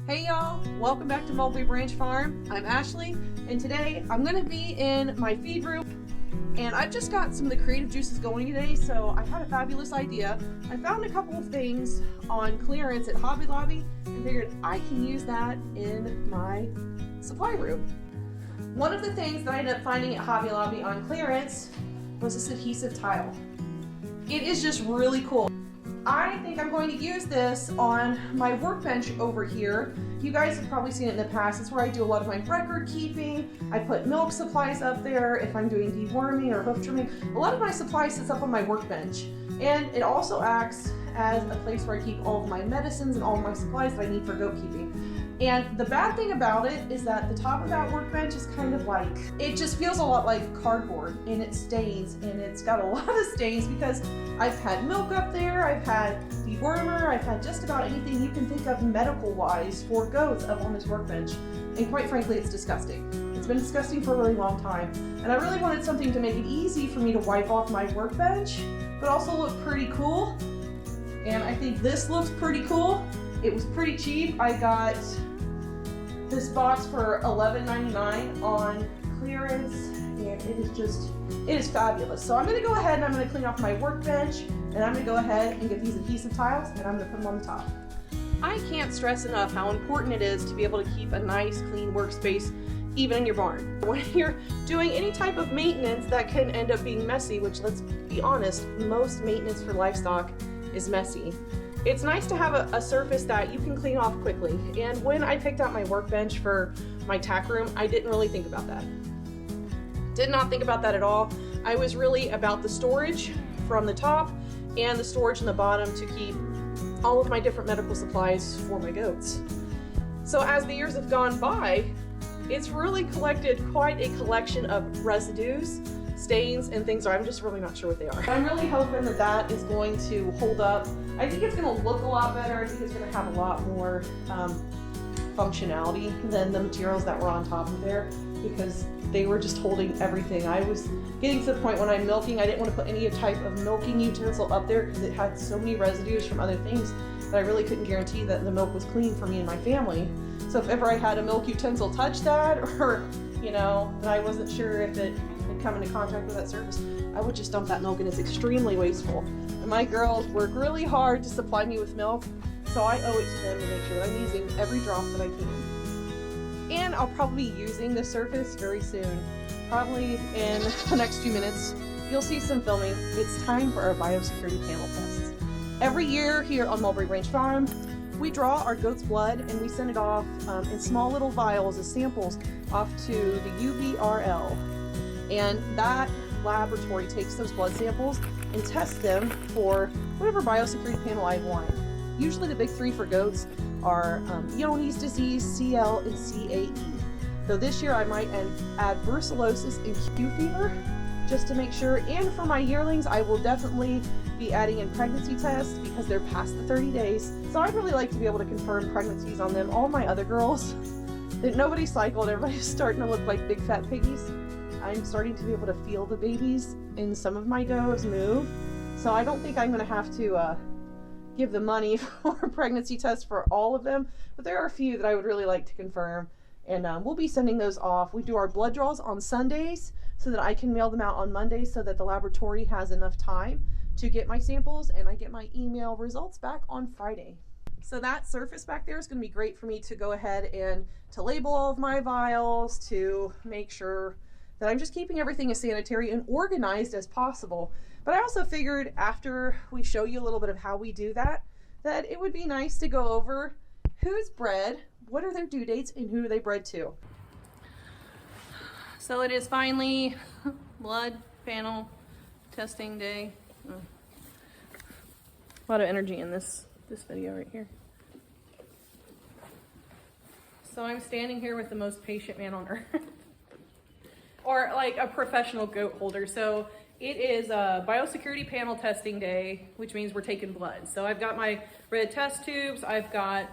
Hey y'all, welcome back to Mulberry Branch Farm. I'm Ashley, and today I'm going to be in my feed room, and I've just got some of the creative juices going today, so I had a fabulous idea. I found a couple of things on clearance at Hobby Lobby and figured I can use that in my supply room. One of the things that I ended up finding at Hobby Lobby on clearance was this adhesive tile. It is just really cool. I think I'm going to use this on my workbench over here. You guys have probably seen it in the past. It's where I do a lot of my record keeping. I put milk supplies up there if I'm doing deworming or hoof trimming. A lot of my supplies sits up on my workbench. And it also acts as a place where I keep all of my medicines and all of my supplies that I need for goat keeping. And the bad thing about it is that the top of that workbench is kind of like, it just feels a lot like cardboard, and it stains, and it's got a lot of stains because I've had milk up there, I've had dewormer, I've had just about anything you can think of medical-wise for goats up on this workbench. And quite frankly, it's disgusting. It's been disgusting for a really long time. And I really wanted something to make it easy for me to wipe off my workbench, but also look pretty cool. And I think this looks pretty cool. It was pretty cheap. I got this box for $11.99 on clearance, and it is fabulous. So I'm going to go ahead and I'm going to clean off my workbench, and I'm going to go ahead and get these adhesive tiles, and I'm going to put them on the top. I can't stress enough how important it is to be able to keep a nice, clean workspace, even in your barn. When you're doing any type of maintenance that can end up being messy, which, let's be honest, most maintenance for livestock is messy. It's nice to have a surface that you can clean off quickly. And when I picked out my workbench for my tack room, I didn't really think about that. Did not think about that at all. I was really about the storage from the top and the storage in the bottom to keep all of my different medical supplies for my goats. So as the years have gone by, it's really collected quite a collection of residues, stains, and things. I'm just really not sure what they are. I'm really hoping that that is going to hold up. I think it's going to look a lot better. I think it's going to have a lot more functionality than the materials that were on top of there, because they were just holding everything. I was getting to the point when I'm milking, I didn't want to put any type of milking utensil up there because it had so many residues from other things that I really couldn't guarantee that the milk was clean for me and my family. So if ever I had a milk utensil touch that, or that I wasn't sure if it had come into contact with that surface, I would just dump that milk, and it's extremely wasteful. And my girls work really hard to supply me with milk, so I owe it to them to make sure that I'm using every drop that I can. And I'll probably be using this surface very soon. Probably in the next few minutes, you'll see some filming. It's time for our biosecurity panel tests. Every year here on Mulberry Branch Farm, we draw our goat's blood and we send it off in small little vials as samples off to the UVRL. And that laboratory takes those blood samples and tests them for whatever biosecurity panel I want. Usually the big three for goats are Johne's disease, CL, and CAE. So this year I might add brucellosis and Q fever just to make sure. And for my yearlings, I will definitely be adding in pregnancy tests because they're past the 30 days. So I'd really like to be able to confirm pregnancies on them. All my other girls, nobody cycled, everybody's starting to look like big fat piggies. I'm starting to be able to feel the babies in some of my does move. So I don't think I'm gonna have to give the money for a pregnancy test for all of them, but there are a few that I would really like to confirm, and we'll be sending those off. We do our blood draws on Sundays so that I can mail them out on Mondays so that the laboratory has enough time to get my samples, and I get my email results back on Friday. So that surface back there is going to be great for me to go ahead and to label all of my vials, to make sure that I'm just keeping everything as sanitary and organized as possible. But I also figured after we show you a little bit of how we do that, that it would be nice to go over who's bred, what are their due dates, and who are they bred to. So it is finally blood panel testing day. A lot of energy in this video right here. So I'm standing here with the most patient man on earth. Or like a professional goat holder. So it is a biosecurity panel testing day, which means we're taking blood. So I've got my red test tubes. I've got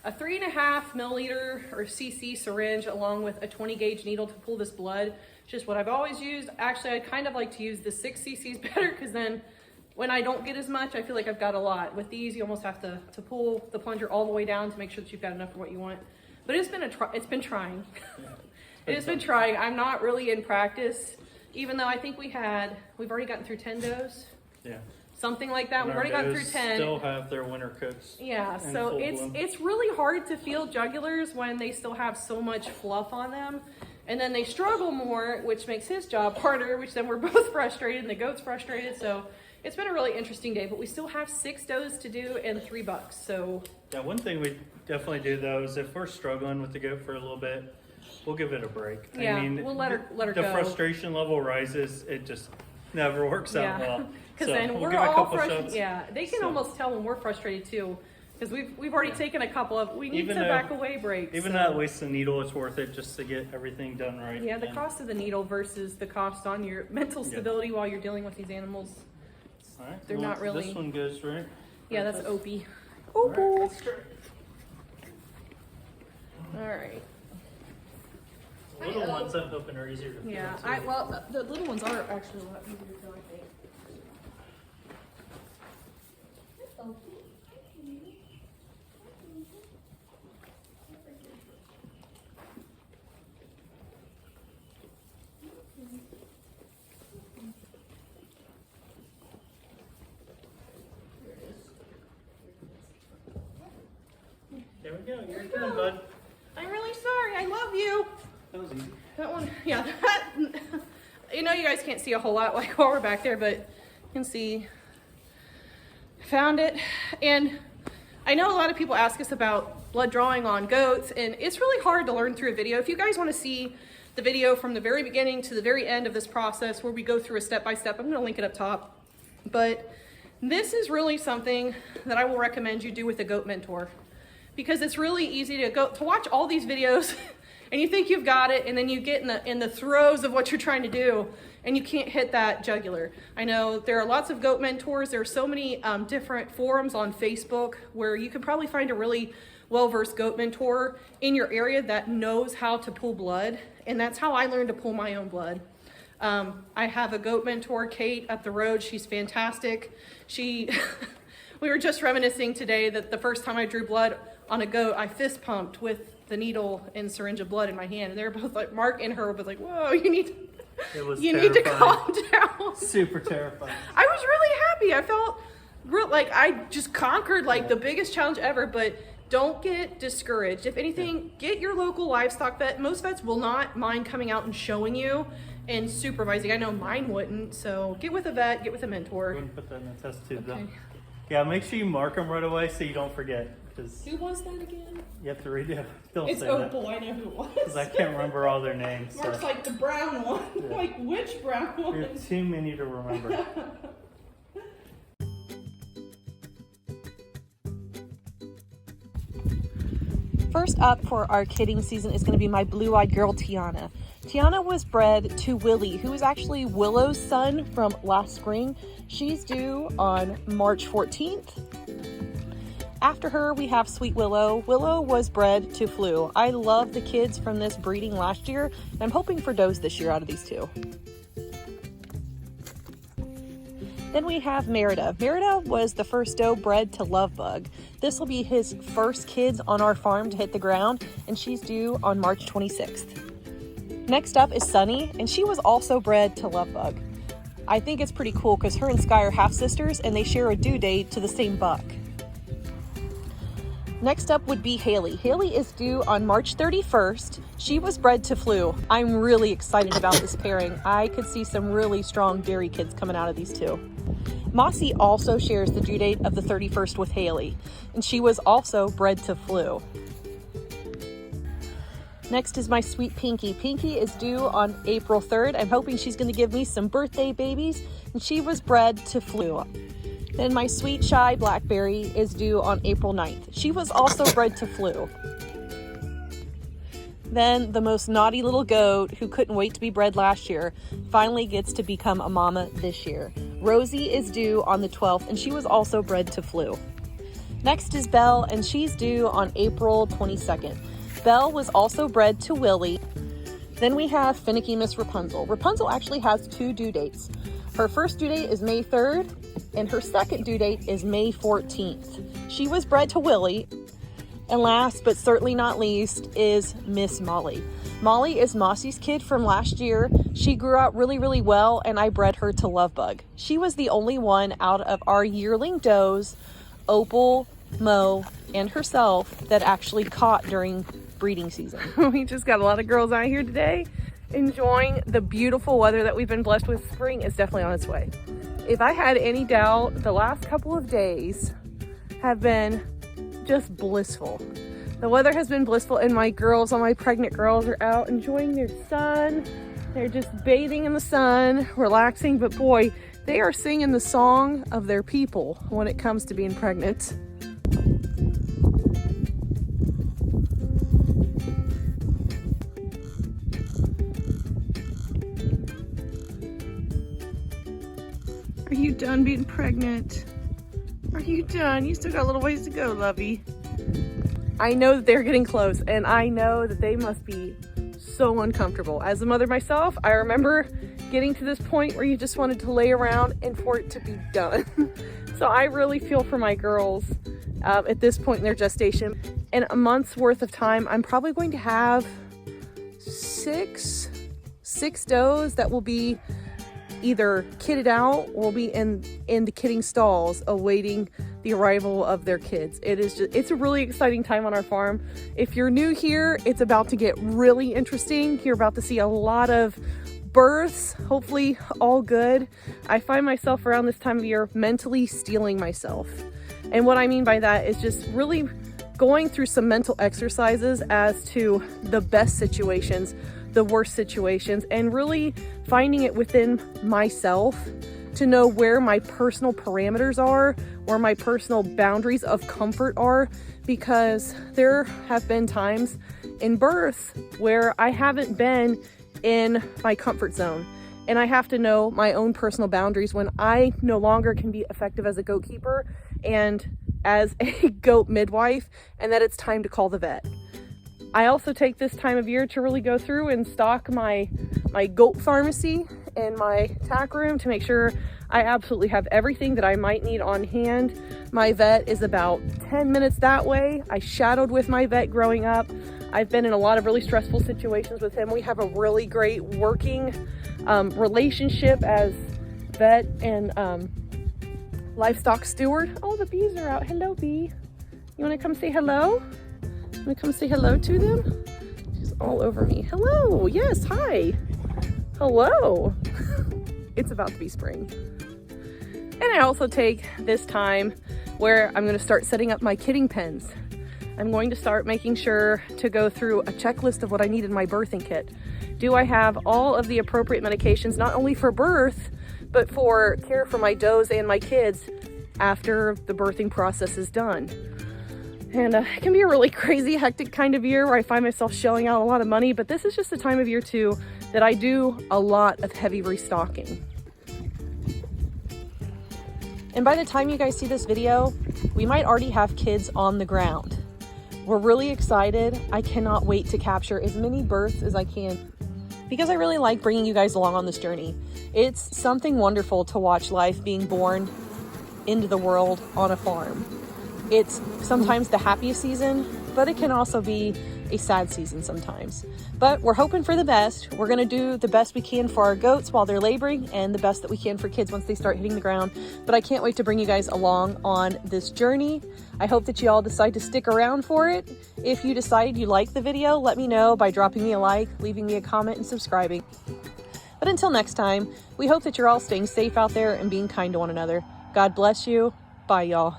a 3.5 milliliter or cc syringe along with a 20 gauge needle to pull this blood. Just what I've always used. Actually, I kind of like to use the 6 cc's better because then when I don't get as much, I feel like I've got a lot. With these, you almost have to pull the plunger all the way down to make sure that you've got enough for what you want. But it's been trying. It has been trying. I'm not really in practice, even though I think we've already gotten through 10 does. Yeah. Something like that. We've already gotten through 10. Still have their winter coats. Yeah, so it's really hard to feel jugulars when they still have so much fluff on them. And then they struggle more, which makes his job harder, which then we're both frustrated and the goat's frustrated. So it's been a really interesting day, but we still have 6 does to do and $3. So yeah, one thing we definitely do though is if we're struggling with the goat for a little bit, we'll give it a break. Yeah, I mean, we'll let her go. The frustration level rises. It just never works out well. Because then we're all frustrated. Yeah, they can almost tell when we're frustrated too. Because we've already taken a couple of, we need to back away breaks. Even that waste of needle, it's worth it just to get everything done right. Yeah, the cost of the needle versus the cost on your mental stability while you're dealing with these animals. All right, they're not really. This one goes right. Yeah, that's Opie. Opal. All right. The little ones I'm hoping are easier to feel. Yeah, well, the little ones are actually a lot easier to feel, I think. There we go. You're done, bud. I'm really sorry. I love you. That was easy. That one, yeah. You know, you guys can't see a whole lot like while we're back there, but you can see. Found it. And I know a lot of people ask us about blood drawing on goats, and it's really hard to learn through a video. If you guys want to see the video from the very beginning to the very end of this process where we go through a step-by-step, I'm going to link it up top. But this is really something that I will recommend you do with a goat mentor, because it's really easy to watch all these videos and you think you've got it, and then you get in the throes of what you're trying to do and you can't hit that jugular. I know there are lots of goat mentors. There are so many different forums on Facebook where you can probably find a really well-versed goat mentor in your area that knows how to pull blood, and that's how I learned to pull my own blood. I have a goat mentor, Kate, up the road. She's fantastic. We were just reminiscing today that the first time I drew blood on a goat, I fist pumped with the needle and syringe of blood in my hand, and they're both like, Mark and her was like, whoa, you need to calm down. Super terrifying. I was really happy. I felt like I just conquered like the biggest challenge ever, but don't get discouraged. If anything, get your local livestock vet. Most vets will not mind coming out and showing you and supervising. I know mine wouldn't, so get with a vet, get with a mentor. Go ahead and put that in the test tube though. Yeah, make sure you mark them right away so you don't forget. Who was that again? You have to read it. It's Opal, I know who it was. Because I can't remember all their names. Mark's like the brown one. Yeah. Like, which brown one? There are too many to remember. First up for our kidding season is going to be my blue-eyed girl, Tiana. Tiana was bred to Willie, who is actually Willow's son from last spring. She's due on March 14th. After her, we have Sweet Willow. Willow was bred to Flu. I love the kids from this breeding last year, and I'm hoping for does this year out of these two. Then we have Merida. Merida was the first doe bred to Lovebug. This will be his first kids on our farm to hit the ground, and she's due on March 26th. Next up is Sunny, and she was also bred to Lovebug. I think it's pretty cool because her and Sky are half-sisters, and they share a due date to the same buck. Next up would be Haley. Haley is due on March 31st. She was bred to Flu. I'm really excited about this pairing. I could see some really strong dairy kids coming out of these two. Mossy also shares the due date of the 31st with Haley, and she was also bred to Flu. Next is my sweet Pinky. Pinky is due on April 3rd. I'm hoping she's going to give me some birthday babies, and she was bred to Flu. Then my sweet shy Blackberry is due on April 9th. She was also bred to Flu. Then the most naughty little goat who couldn't wait to be bred last year finally gets to become a mama this year. Rosie is due on the 12th, and she was also bred to Flu. Next is Belle, and she's due on April 22nd. Belle was also bred to Willie. Then we have Finicky Miss Rapunzel. Rapunzel actually has two due dates. Her first due date is May 3rd, and her second due date is May 14th. She was bred to Willie. And last but certainly not least is Miss Molly. Molly is Mossy's kid from last year. She grew out really, really well, and I bred her to Lovebug. She was the only one out of our yearling does, Opal, Mo, and herself, that actually caught during breeding season. We just got a lot of girls out here today enjoying the beautiful weather that we've been blessed with. Spring is definitely on its way. If I had any doubt, the last couple of days have been just blissful. The weather has been blissful, and my girls, all my pregnant girls, are out enjoying their sun. They're just bathing in the sun, relaxing, but boy, they are singing the song of their people when it comes to being pregnant. Are you done being pregnant? Are you done? You still got a little ways to go, lovey. I know that they're getting close, and I know that they must be so uncomfortable. As a mother myself, I remember getting to this point where you just wanted to lay around and for it to be done. So I really feel for my girls at this point in their gestation. In a month's worth of time, I'm probably going to have six does that will be either kitted out or will be in the kidding stalls awaiting the arrival of their kids. It's a really exciting time on our farm. If you're new here, it's about to get really interesting. You're about to see a lot of births, hopefully all good. I find myself around this time of year mentally stealing myself. And what I mean by that is just really going through some mental exercises as to the best situations, the worst situations, and really finding it within myself to know where my personal parameters are, where my personal boundaries of comfort are, because there have been times in birth where I haven't been in my comfort zone, and I have to know my own personal boundaries when I no longer can be effective as a goat keeper and as a goat midwife, and that it's time to call the vet. I also take this time of year to really go through and stock my goat pharmacy and my tack room to make sure I absolutely have everything that I might need on hand. My vet is about 10 minutes that way. I shadowed with my vet growing up. I've been in a lot of really stressful situations with him. We have a really great working relationship as vet and livestock steward. Oh, the bees are out. Hello, bee. You want to come say hello? I'm gonna come say hello to them. She's all over me. Hello, yes, hi. Hello. It's about to be spring. And I also take this time where I'm gonna start setting up my kidding pens. I'm going to start making sure to go through a checklist of what I need in my birthing kit. Do I have all of the appropriate medications, not only for birth, but for care for my does and my kids after the birthing process is done? And it can be a really crazy, hectic kind of year where I find myself shelling out a lot of money, but this is just a time of year too that I do a lot of heavy restocking. And by the time you guys see this video, we might already have kids on the ground. We're really excited. I cannot wait to capture as many births as I can because I really like bringing you guys along on this journey. It's something wonderful to watch life being born into the world on a farm. It's sometimes the happiest season, but it can also be a sad season sometimes. But we're hoping for the best. We're gonna do the best we can for our goats while they're laboring and the best that we can for kids once they start hitting the ground. But I can't wait to bring you guys along on this journey. I hope that you all decide to stick around for it. If you decide you like the video, let me know by dropping me a like, leaving me a comment, and subscribing. But until next time, we hope that you're all staying safe out there and being kind to one another. God bless you. Bye, y'all.